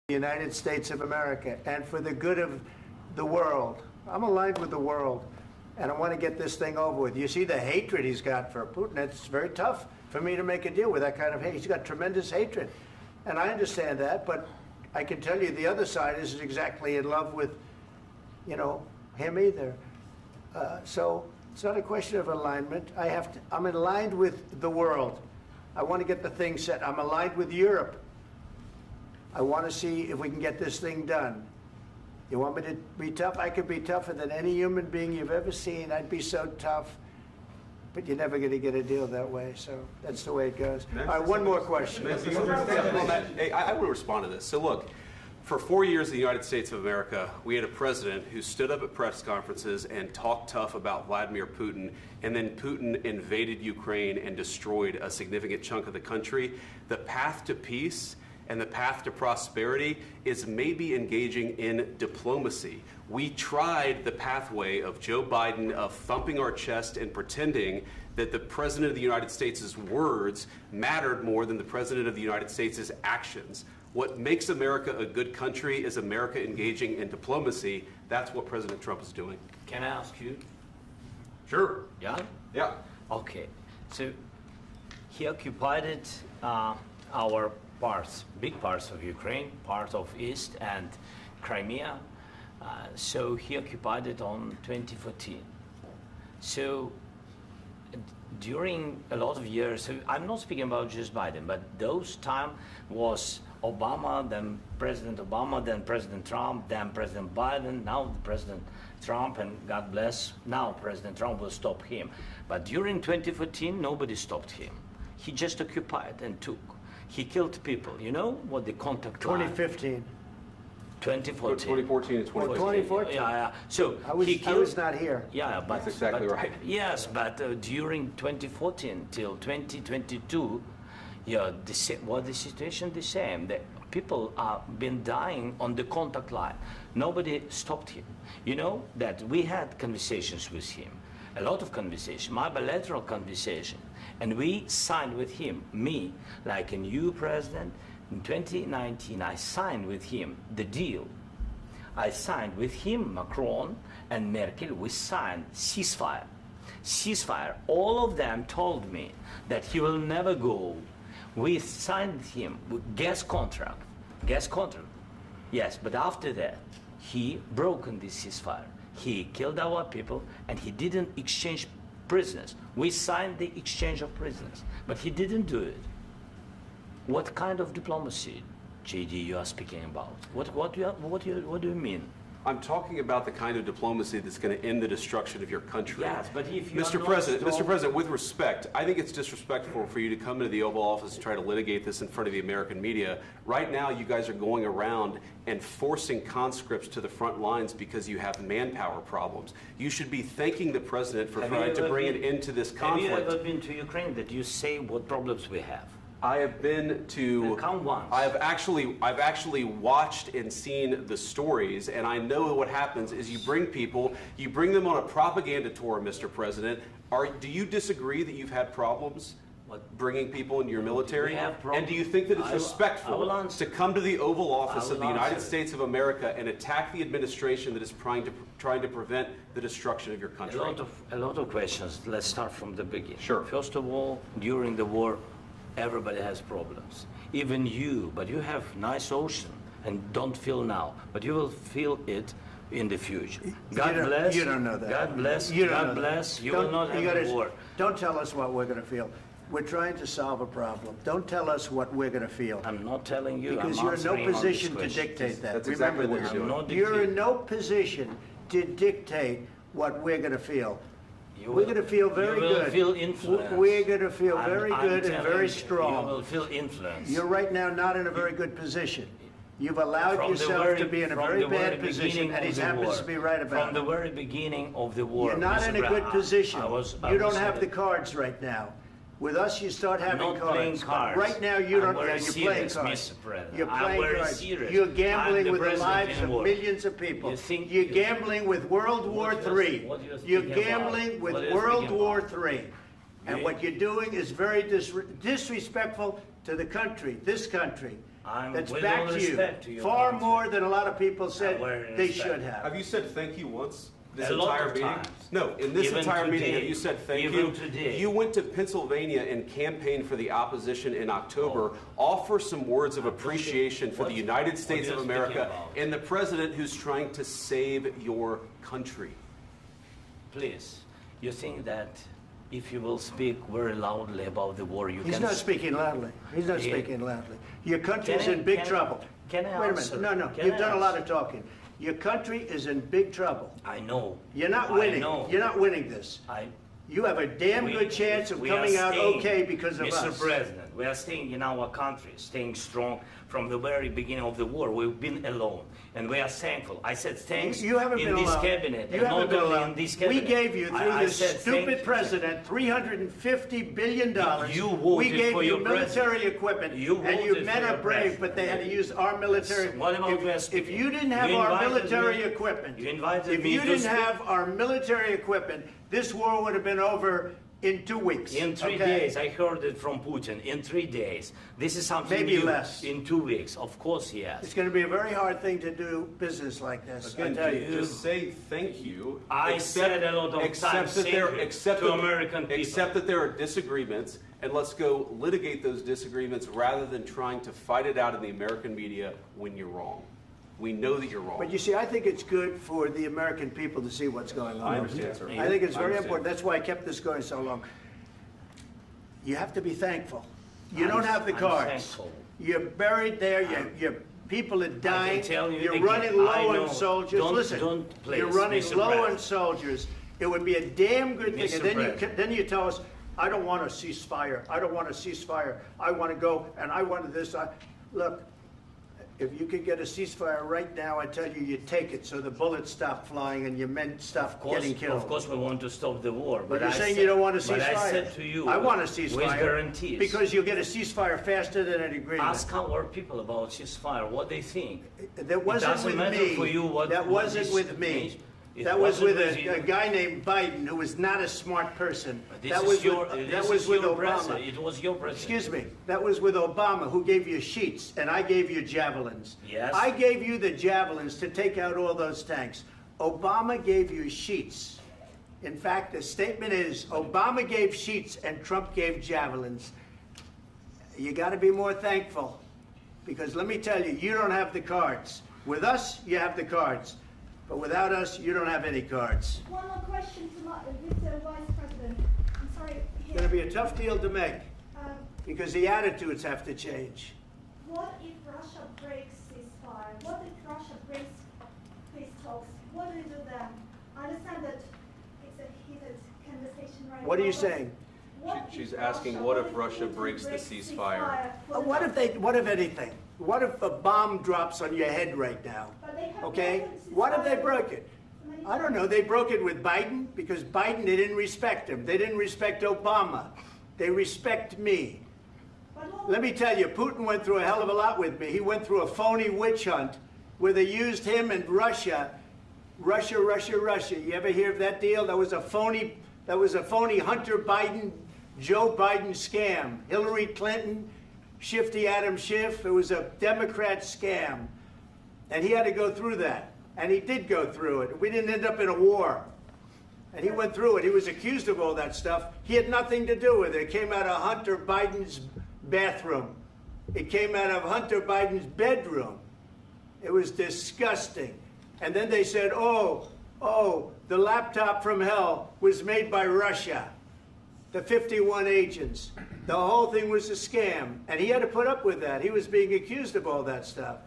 the United States of America and for the good of the world. I'm aligned with the world, and I want to get this thing over with. You see the hatred he's got for Putin. It's very tough for me to make a deal with that kind of hate. He's got tremendous hatred, and I understand that, but I can tell you the other side isn't exactly in love with, you know, him either. So it's not a question of alignment. I'm aligned with the world. I want to get the thing set. I'm aligned with Europe. I want to see if we can get this thing done. You want me to be tough? I could be tougher than any human being you've ever seen. I'd be so tough. But you're never going to get a deal that way. So that's the way it goes. All right, one more question. I will respond to this. So look, for 4 years in the United States of America, we had a president who stood up at press conferences and talked tough about Vladimir Putin, and then Putin invaded Ukraine and destroyed a significant chunk of the country. The path to peace and the path to prosperity is maybe engaging in diplomacy. We tried the pathway of Joe Biden of thumping our chest and pretending that the President of the United States' words mattered more than the President of the United States' actions. What makes America a good country is America engaging in diplomacy. That's what President Trump is doing. Can I ask you? Sure. Yeah? Yeah. Okay. So he occupied our parts, big parts of Ukraine, part of East and Crimea. So he occupied it on 2014. So during a lot of years, so I'm not speaking about just Biden, but those time was Obama, then President Obama, then President Trump, then President Biden, now President Trump, and God bless, now President Trump will stop him. But during 2014, nobody stopped him. He just occupied and took. He killed people. You know what the contact 2015. 2014. 2014 and 2014. Yeah. So I was not here. Yeah, but that's exactly right. Yes, but during 2014 till 2022, yeah, the situation the same. The people are been dying on the contact line. Nobody stopped him. You know that we had conversations with him, a lot of conversation, my bilateral conversation, and we signed with him, me, like a new president. In 2019, I signed with him the deal. I signed with him, Macron and Merkel, we signed ceasefire. Ceasefire. All of them told me that he will never go. We signed with him with gas contract. Gas contract. Yes, but after that, he broken this ceasefire. He killed our people and he didn't exchange prisoners. We signed the exchange of prisoners, but he didn't do it. What kind of diplomacy, JD, you are speaking about? What do you mean? I'm talking about the kind of diplomacy that's going to end the destruction of your country. Yes, but if you Mr. President, with respect, I think it's disrespectful for you to come into the Oval Office and try to litigate this in front of the American media. Right now, you guys are going around and forcing conscripts to the front lines because you have manpower problems. You should be thanking the President for trying to bring an end to this conflict. Have you ever been to Ukraine that you say what problems we have? I have been to. Count once. I've actually watched and seen the stories, and I know what happens is you bring them on a propaganda tour, Mr. President. Do you disagree that you've had problems bringing people into your military? And do you think that it's respectful to come to the Oval Office of the United States of America and attack the administration that is trying to prevent the destruction of your country? A lot of questions. Let's start from the beginning. Sure. First of all, during the war, everybody has problems, even you, but you have nice ocean and don't feel now, but you will feel it in the future. God bless. You don't know that. God bless. You God bless. You will not have a war. Don't tell us what we're going to feel. We're trying to solve a problem. Don't tell us what we're going to feel. I'm not telling you. Because you're in no position to dictate that. That's exactly what you're doing. You're in no position to dictate what we're going to feel. We're going to feel very good. You will feel influence. We're going to feel very good and very strong. You will feel influence. You're right now not in a very good position. You've allowed yourself to be in a very bad position, and he happens to be right about it. From the very beginning of the war. You're not in a good position. You don't have the cards right now. With us, you start having not cards. Playing cards. Right now, you don't. You're playing cards. You're playing cards. Serious. You're gambling with the lives of millions of people. You're gambling with World War III. You're gambling with World War III. And what you're doing is very disrespectful to the country, this country. That's with back all to you. respect to your Far country. more than a lot of people said very they respect. should have. Have you said thank you once? This A lot entire of meeting? times. No, in this Even entire meeting, have today. you said thank Even you? today. You went to Pennsylvania and campaigned for the opposition in October. Offer some words of appreciation for the United States what of are you America speaking about? and the president who's trying to save your country. Please, you think that if you will speak very loudly about the war, you He's can... not speaking loudly. He's not Yeah. speaking loudly. Your country's Can I- in big can I- trouble. can I Wait a answer? minute. No, Can you've I done a lot answer? of talking. Your country is in big trouble. I know. You're not I winning. know. You're not winning this. You have a damn good chance of we coming are out staying, okay because of Mr. us. President, we are staying in our country, staying strong from the very beginning of the war. We've been alone, and we are thankful. I said thanks You haven't in been this alone. cabinet, You and haven't not been only alone. in this We cabinet. gave you, through I this said stupid thank you. president, $350 billion. You voted we gave for you your military president. equipment, You and you voted men for are your brave, president. but they had to use our military. What about If you didn't have You our invited military me- equipment, you invited if me you to didn't speak. have our military equipment, this war would have been over in 2 weeks. In 3 okay? days, I heard it from Putin. In 3 days, this is something Maybe new. less. In 2 weeks, of course, yes. It's going to be a very hard thing to do business like this. I Again, tell you. just say thank you. I said a lot of accept times that thank there, you accept to that- American people. Accept that there are disagreements, and let's go litigate those disagreements rather than trying to fight it out in the American media when you're wrong. We know that you're wrong. But you see, I think it's good for the American people to see what's going on. I understand, sir. I think it's I very understand. important. That's why I kept this going so long. You have to be thankful. You I'm- don't have the I'm cards. thankful. You're buried there. Your people are dying. tell you You're again, running I low know. on soldiers. Don't- Listen, don't, please, you're running Mr. low on President. soldiers. It would be a damn good thing. Mr. And then President. then you tell us, I don't want a ceasefire. I don't want a ceasefire. I want to go and I want this. Look, if you could get a ceasefire right now, I tell you, you take it so the bullets stop flying and your men stop getting killed. Of course, we want to stop the war. But you're I saying said- you don't want a ceasefire. But I said to you, I want a with ceasefire. guarantees. Because you'll get a ceasefire faster than an agreement. Ask our people about ceasefire, what they think. That wasn't doesn't with matter me. for you what- That what wasn't this with me. means. It That was wasn't with with you. a guy named Biden, who was not a smart person. This That is was your, with, this that was is with your Obama. president. It was your president. Excuse me. That was with Obama, who gave you sheets, and I gave you javelins. Yes. I gave you the javelins to take out all those tanks. Obama gave you sheets. In fact, the statement is Obama gave sheets and Trump gave javelins. You got to be more thankful, because let me tell you, you don't have the cards. With us, you have the cards. But without us, you don't have any cards. One more question to Mr. Vice President. I'm sorry. It's going to be a tough deal to make, Um, because the attitudes have to change. what if Russia breaks ceasefire? What if Russia breaks peace talks? What do you do then? I understand that it's a heated conversation right now. What are you but saying? what She's if asking, what if if Russia Putin breaks the ceasefire? What if anything? What if a bomb drops on your head right now? But they have Okay? broken What if they ceasefire broke it? many I don't know. They broke it with Biden because Biden, they didn't respect him. They didn't respect Obama. They respect me. But what- Let me tell you, Putin went through a hell of a lot with me. He went through a phony witch hunt where they used him and Russia. Russia. You ever hear of that deal? That was a phony Hunter Biden, Joe Biden scam. Hillary Clinton, Shifty Adam Schiff. It was a Democrat scam. And he had to go through that. And he did go through it. We didn't end up in a war. And he went through it. He was accused of all that stuff. He had nothing to do with it. It came out of Hunter Biden's bathroom. It came out of Hunter Biden's bedroom. It was disgusting. And then they said, oh, the laptop from hell was made by Russia. The 51 agents. The whole thing was a scam. And he had to put up with that. He was being accused of all that stuff.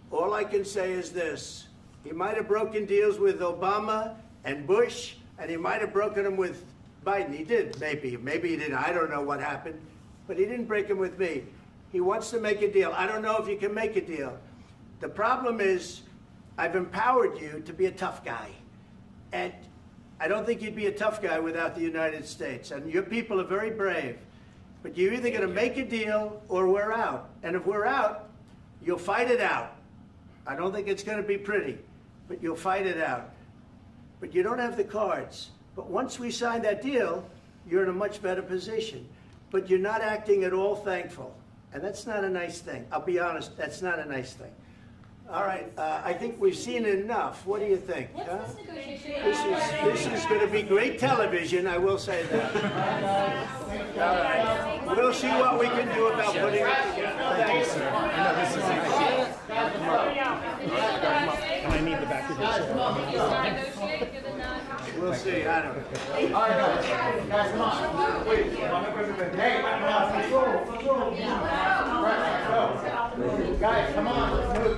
All I can say is this. He might have broken deals with Obama and Bush, and he might have broken them with Biden. He did, maybe. Maybe he didn't. I don't know what happened. But he didn't break them with me. He wants to make a deal. I don't know if you can make a deal. The problem is, I've empowered you to be a tough guy. And I don't think you'd be a tough guy without the United States. And your people are very brave. But you're either going to make a deal or we're out. And if we're out, you'll fight it out. I don't think it's going to be pretty, but you'll fight it out. But you don't have the cards. But once we sign that deal, you're in a much better position. But you're not acting at all thankful. And that's not a nice thing. I'll be honest, that's not a nice thing. All right, I think we've seen enough. What do you think? What's huh? this negotiation? This is going to be great television, I will say that. All right. We'll see what we can do about putting it together. Thank you, sir. I know this is and I need the back of your chair. We'll see. I don't know. All right, guys, come on. Wait. Hey, come on. Guys, come on. Let's move.